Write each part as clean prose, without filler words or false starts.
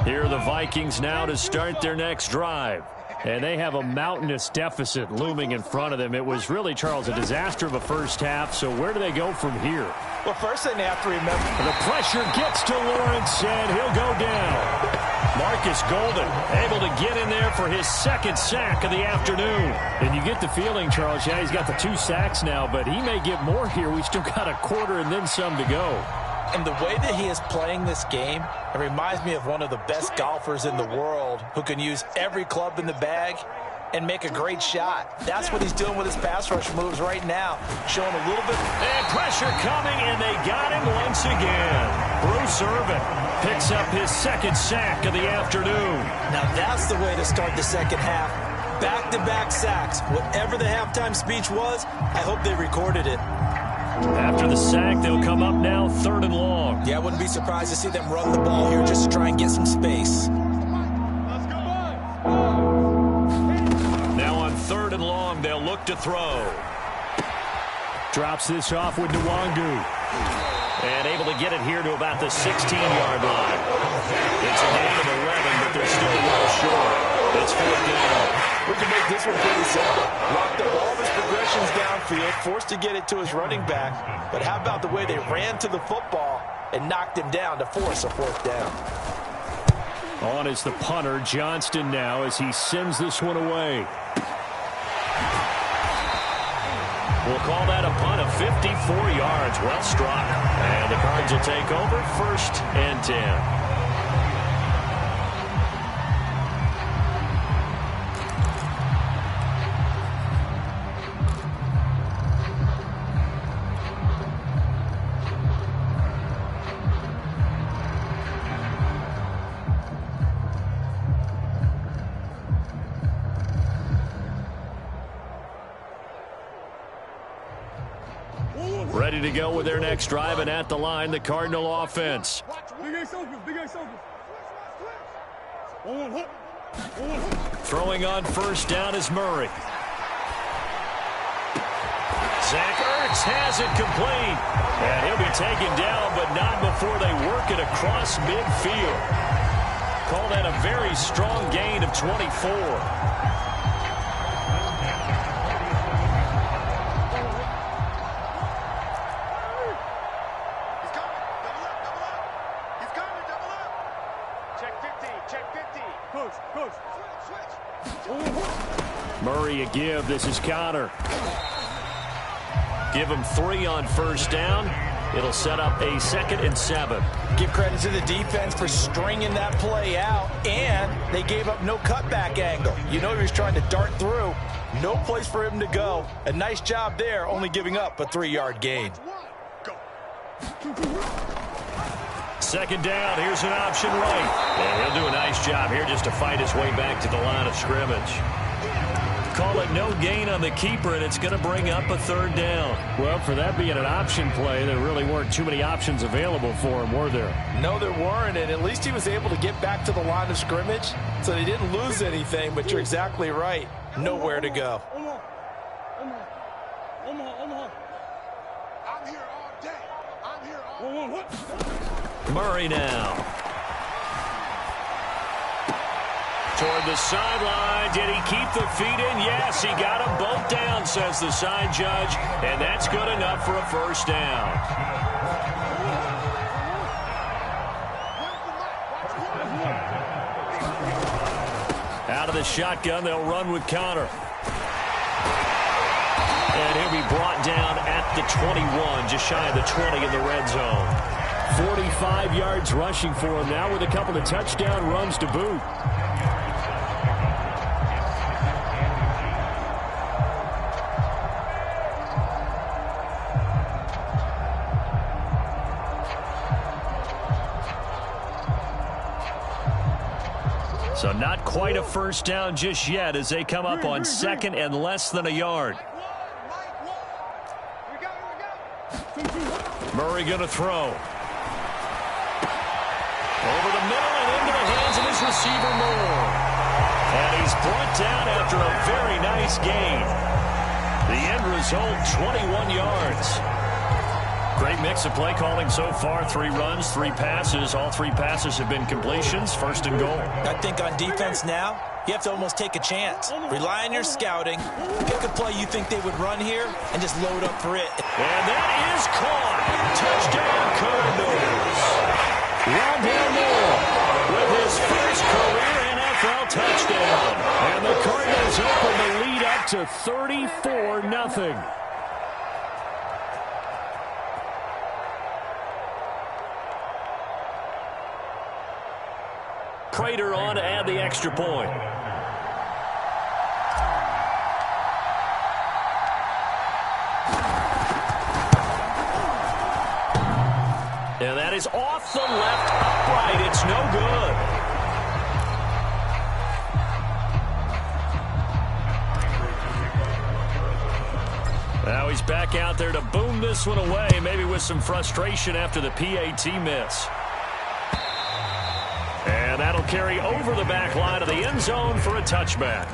Here are the Vikings now to start their next drive. And they have a mountainous deficit looming in front of them. It was really, Charles, a disaster of a first half. So where do they go from here? Well, first thing they have to remember. The pressure gets to Lawrence, and he'll go down. Marcus Golden able to get in there for his second sack of the afternoon. And you get the feeling, Charles, yeah, he's got the 2 sacks now, but he may get more here. We still got a quarter and then some to go. And the way that he is playing this game, it reminds me of one of the best golfers in the world who can use every club in the bag and make a great shot. That's what he's doing with his pass rush moves right now, showing a little bit. And pressure coming, and they got him once again. Bruce Irvin picks up his second sack of the afternoon. Now that's the way to start the second half. Back-to-back sacks. Whatever the halftime speech was, I hope they recorded it. After the sack, they'll come up now 3rd and long. Yeah, I wouldn't be surprised to see them run the ball here just to try and get some space. Now on 3rd and long, they'll look to throw. Drops this off with Nwangu. And able to get it here to about the 16-yard line. It's a gain of 11, but they're still well short. It's 4th down. We can make this one pretty simple. Locked up all of his progressions downfield, forced to get it to his running back. But how about the way they ran to the football and knocked him down to force a 4th down? On is the punter, Johnston, now as he sends this one away. We'll call that a punt of 54 yards. Well struck. And the Cards will take over 1st and 10. Ready to go with their next drive, and at the line, the Cardinal offense. Throwing on 1st down is Murray. Zach Ertz has it complete. And he'll be taken down, but not before they work it across midfield. Call that a very strong gain of 24. Murray a give. This is Connor. Give him 3 on 1st down. It'll set up a 2nd and 7. Give credit to the defense for stringing that play out, and they gave up no cutback angle. You know he was trying to dart through. No place for him to go. A nice job there, only giving up a 3-yard gain. 2nd down. Here's an option right. And he'll do a nice job here just to fight his way back to the line of scrimmage. Call it no gain on the keeper, and it's going to bring up a 3rd down. Well, for that being an option play, there really weren't too many options available for him, were there? No, there weren't, and at least he was able to get back to the line of scrimmage, so they didn't lose anything, but you're exactly right. Nowhere to go. Murray now. Toward the sideline. Did he keep the feet in? Yes, he got them both down, says the side judge. And that's good enough for a 1st down. Out of the shotgun, they'll run with Connor. And he'll be brought down at the 21, just shy of the 20 in the red zone. 45 yards rushing for him now with a couple of touchdown runs to boot. So not quite a 1st down just yet as they come up on 2nd and less than a yard. Murray going to throw. Over the middle and into the hands of his receiver Moore. And he's brought down after a very nice gain. The end result, 21 yards. Great mix of play calling so far. 3 runs, 3 passes. All 3 passes have been completions. First and goal. I think on defense now, you have to almost take a chance. Rely on your scouting. Pick a play you think they would run here and just load up for it. And that is caught. Touchdown, Cardinals. Rondale Moore with his first career NFL touchdown. And the Cardinals open the lead up to 34-0. Prater on to add the extra point. And that is off the left upright. It's no good. Now he's back out there to boom this one away, maybe with some frustration after the PAT miss. And that'll carry over the back line of the end zone for a touchback.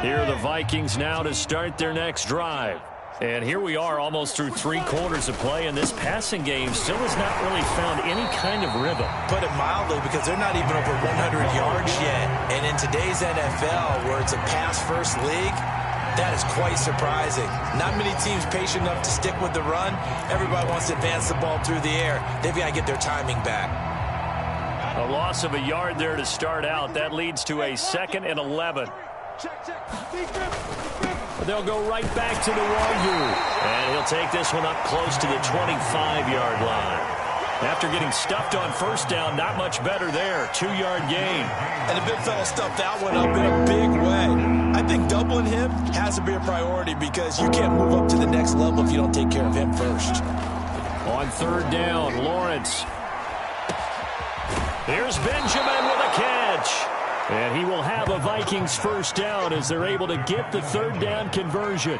Here are the Vikings now to start their next drive. And here we are almost through 3 quarters of play, and this passing game still has not really found any kind of rhythm. Put it mildly, because they're not even over 100 yards yet. And in today's NFL, where it's a pass-first league, that is quite surprising. Not many teams patient enough to stick with the run. Everybody wants to advance the ball through the air. They've got to get their timing back. A loss of a yard there to start out. That leads to a 2nd and 11. They'll go right back to the Wagyu. And he'll take this one up close to the 25-yard line. After getting stuffed on first down, not much better there. 2-yard gain. And the big fella stuffed that one up in a big way. I think doubling him has to be a priority, because you can't move up to the next level if you don't take care of him first. On 3rd down, Lawrence. Here's Benjamin with a catch. And he will have a Vikings first down as they're able to get the 3rd down conversion.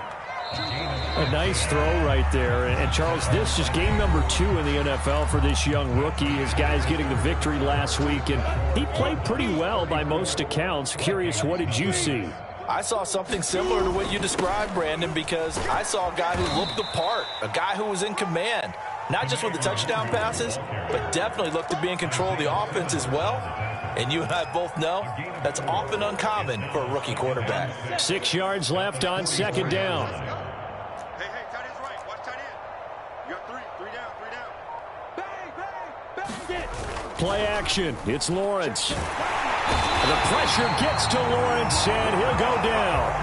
A nice throw right there. And Charles, this is game number 2 in the NFL for this young rookie. His guys getting the victory last week, and he played pretty well by most accounts. Curious, what did you see? I saw something similar to what you described, Brandon, because I saw a guy who looked the part, a guy who was in command, not just with the touchdown passes, but definitely looked to be in control of the offense as well. And you and I both know that's often uncommon for a rookie quarterback. 6 yards left on 2nd down. Hey, tight end's right. Watch tight end. You got 3 down. Bang, it. Play action. It's Lawrence. The pressure gets to Lawrence, and he'll go down.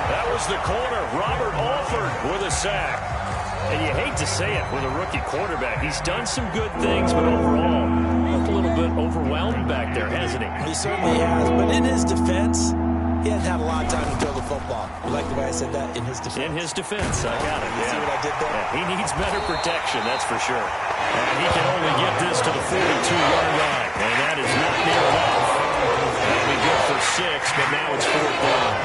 That was the corner, Robert Alford, with a sack. And you hate to say it with a rookie quarterback. He's done some good things, but overall, looked a little bit overwhelmed back there, hasn't he? He certainly has, but in his defense, he hasn't had a lot of time to throw the football. You like the way I said that? In his defense. In his defense, I got it. You see what I did there? Yeah, he needs better protection, that's for sure. And he can only get this to the 42-yard line, and that is not near enough. That'll be good for 6, but now it's 4th down.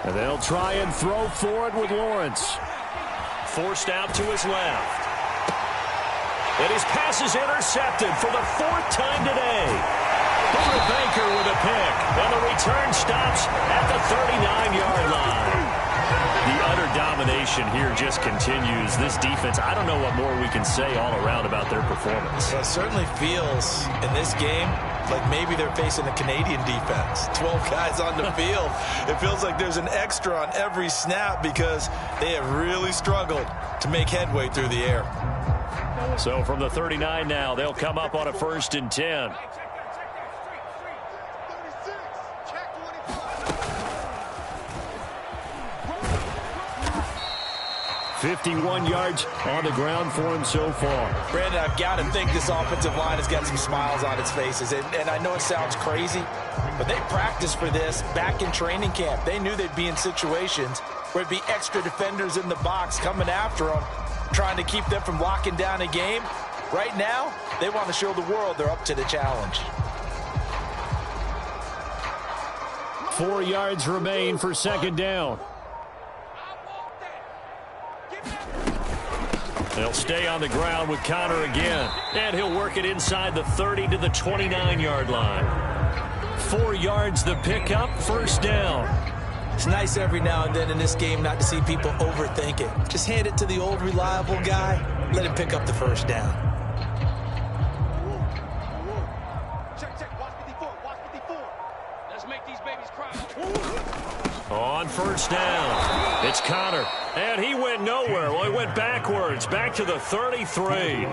And they'll try and throw for it with Lawrence. Forced out to his left. And his pass is intercepted for the 4th time today. Buda Baker with a pick. And the return stops at the 39-yard line. The utter domination here just continues. This defense, I don't know what more we can say all around about their performance. Well, it certainly feels in this game like maybe they're facing a Canadian defense. 12 guys on the field. It feels like there's an extra on every snap because they have really struggled to make headway through the air. So from the 39 now, they'll come up on a 1st and 10. 51 yards on the ground for him so far. Brandon, I've got to think this offensive line has got some smiles on its faces. And I know it sounds crazy, but they practiced for this back in training camp. They knew they'd be in situations where it'd be extra defenders in the box coming after them, trying to keep them from locking down a game. Right now, they want to show the world they're up to the challenge. 4 yards remain for 2nd down. They'll They'll stay on the ground with Connor again. And he'll work it inside the 30 to the 29-yard line. 4 yards the pickup, first down. It's nice every now and then in this game not to see people overthink it. Just hand it to the old reliable guy. Let him pick up the first down. Check. Watch 54. Watch 54. Let's make these babies cry. On first down, it's Connor. And he went nowhere. Well, he went backwards, back to the 33.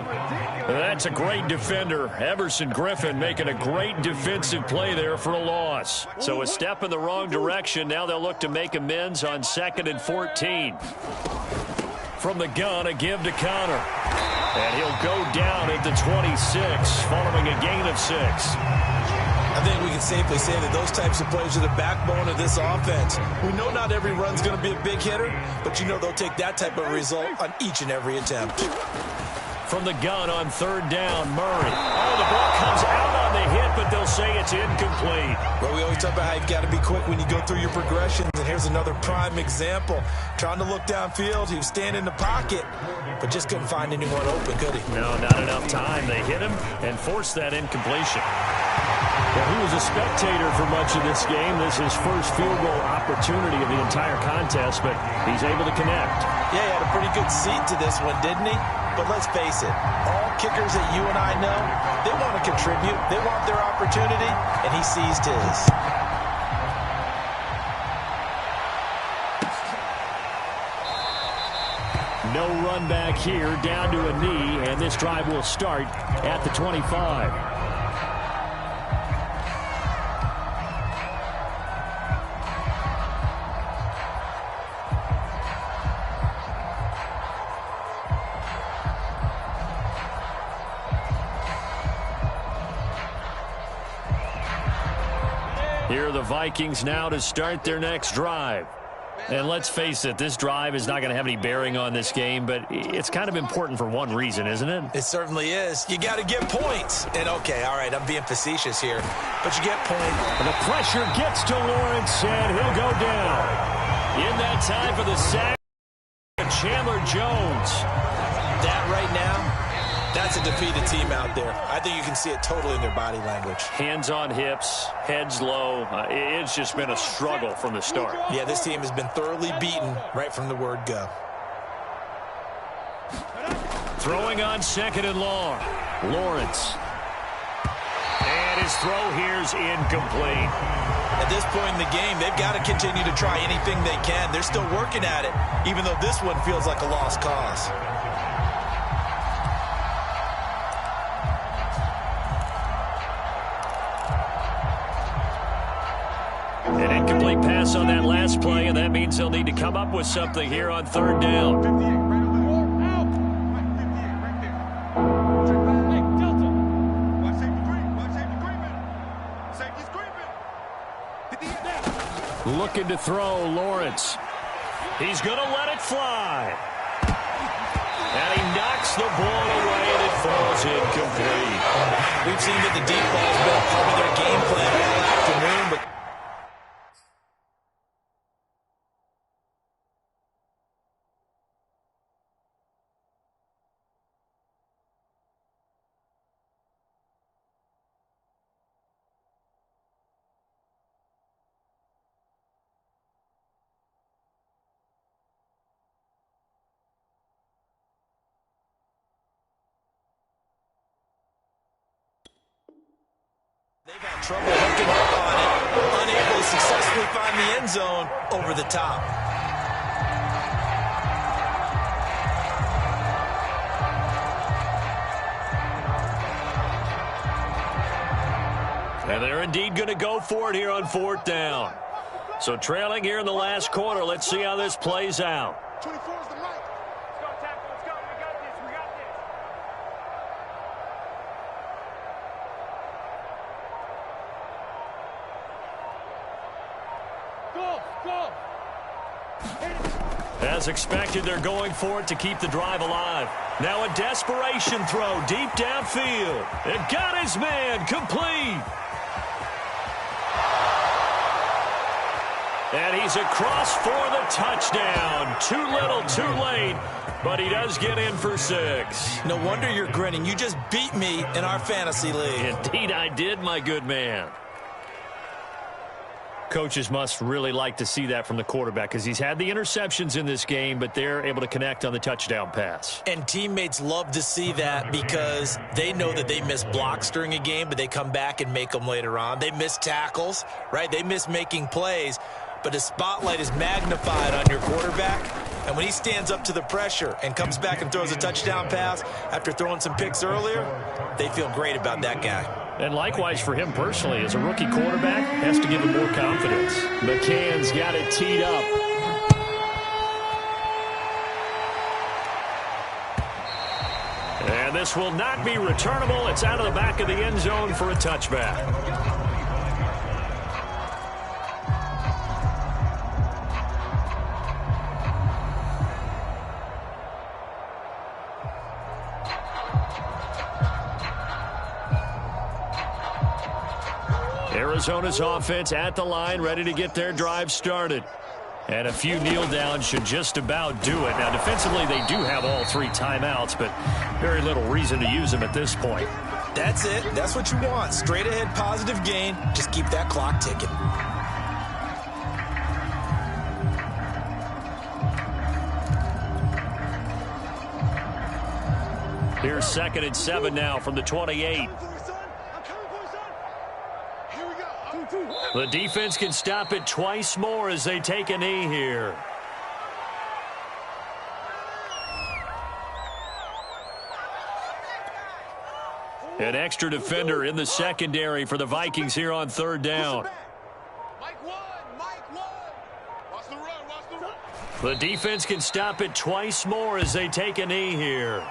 That's a great defender. Everson Griffin making a great defensive play there for a loss. So a step in the wrong direction. Now they'll look to make amends on 2nd and 14. From the gun, a give to Connor. And he'll go down at the 26, following a gain of 6. I think we can safely say that those types of plays are the backbone of this offense. We know not every run's going to be a big hitter, but you know they'll take that type of result on each and every attempt. From the gun on 3rd down, Murray. Oh, the ball comes out on the hit, but they'll say it's incomplete. Well, we always talk about how you've got to be quick when you go through your progressions, and here's another prime example. Trying to look downfield, he was standing in the pocket, but just couldn't find anyone open, could he? No, not enough time. They hit him and forced that incompletion. Well, he was a spectator for much of this game. This is his first field goal opportunity of the entire contest, but he's able to connect. Yeah, he had a pretty good seat to this one, didn't he? But let's face it, all kickers that you and I know, they want to contribute. They want their opportunity, and he seized his. No run back here, down to a knee, and this drive will start at the 25. Here are the Vikings now to start their next drive. And let's face it, this drive is not going to have any bearing on this game, but it's kind of important for one reason, isn't it? It certainly is. You got to get points. And, okay, all right, I'm being facetious here, but you get points. And the pressure gets to Lawrence, and he'll go down. In that time for the sack, Chandler Jones. That right now, that's a defeated team out there. I think you can see it totally in their body language. Hands on hips, heads low. It's just been a struggle from the start. Yeah, this team has been thoroughly beaten right from the word go. Throwing on 2nd and long. Lawrence. And his throw here's incomplete. At this point in the game, they've got to continue to try anything they can. They're still working at it, even though this one feels like a lost cause. An incomplete pass on that last play, and that means they'll need to come up with something here on 3rd down. Looking to throw, Lawrence. He's going to let it fly. And he knocks the ball away, and it falls incomplete. We've seen that the deep ball's been part of their game plan all afternoon, but they've had trouble hooking up on it, unable to successfully find the end zone over the top. And they're indeed going to go for it here on 4th down. So trailing here in the last quarter, let's see how this plays out. 24 is the right. Let's go, tackle. Let's go. We got this. We got this. As expected, they're going for it to keep the drive alive. Now a desperation throw deep downfield. It got his man complete. And he's across for the touchdown. Too little, too late, but he does get in for 6. No wonder you're grinning. You just beat me in our fantasy league. Indeed I did, my good man. Coaches must really like to see that from the quarterback because he's had the interceptions in this game, but they're able to connect on the touchdown pass. And teammates love to see that because they know that they miss blocks during a game, but they come back and make them later on. They miss tackles, right? They miss making plays, but the spotlight is magnified on your quarterback. And when he stands up to the pressure and comes back and throws a touchdown pass after throwing some picks earlier, they feel great about that guy. And likewise for him personally, as a rookie quarterback, has to give him more confidence. McCann's got it teed up. And this will not be returnable. It's out of the back of the end zone for a touchback. Arizona's offense at the line, ready to get their drive started. And a few kneel downs should just about do it. Now, defensively, they do have all 3 timeouts, but very little reason to use them at this point. That's it. That's what you want. Straight ahead, positive gain. Just keep that clock ticking. Here's 2nd and 7 now from the 28. The defense can stop it twice more as they take a knee here. An extra defender in the secondary for the Vikings here on 3rd down. The defense can stop it twice more as they take a knee here.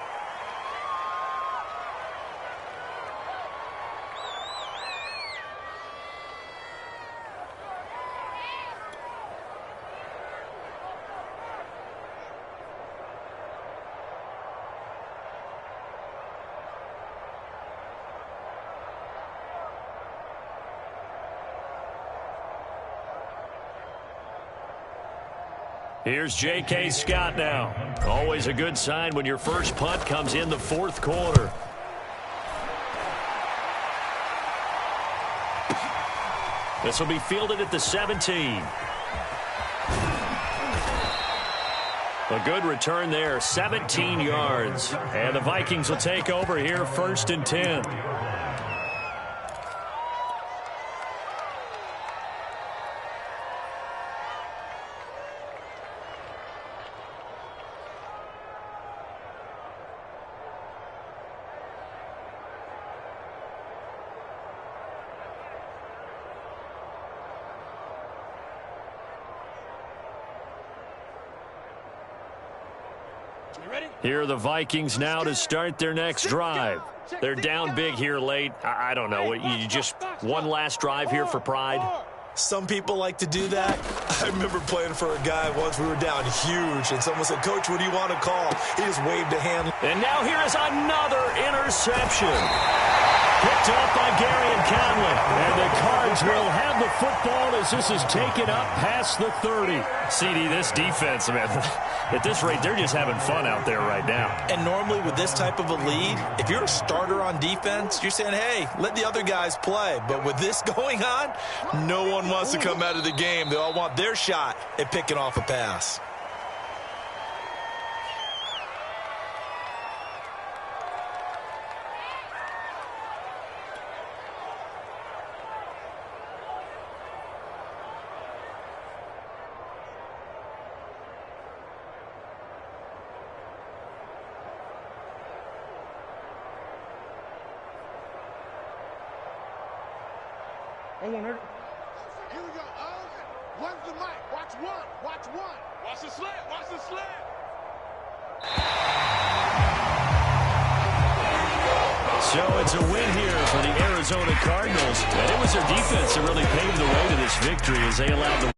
Here's J.K. Scott now. Always a good sign when your first punt comes in the 4th quarter. This will be fielded at the 17. A good return there, 17 yards. And the Vikings will take over here, 1st and 10. Here are the Vikings now to start their next drive. They're down big here late. I don't know. You just one last drive here for pride? Some people like to do that. I remember playing for a guy once. We were down huge, and someone said, "Coach, what do you want to call?" He just waved a hand. And now here is another interception. Picked up by Gary and Conley. And the Cards will have the football as this is taken up past the 30. CD, this defense, man, at this rate, they're just having fun out there right now. And normally with this type of a lead, if you're a starter on defense, you're saying, hey, let the other guys play. But with this going on, no one wants to come out of the game. They all want their shot at picking off a pass. Here we go. One's the mic. Watch one. Watch one. Watch the slant. Watch the slant. So it's a win here for the Arizona Cardinals. And it was their defense that really paved the way to this victory as they allowed the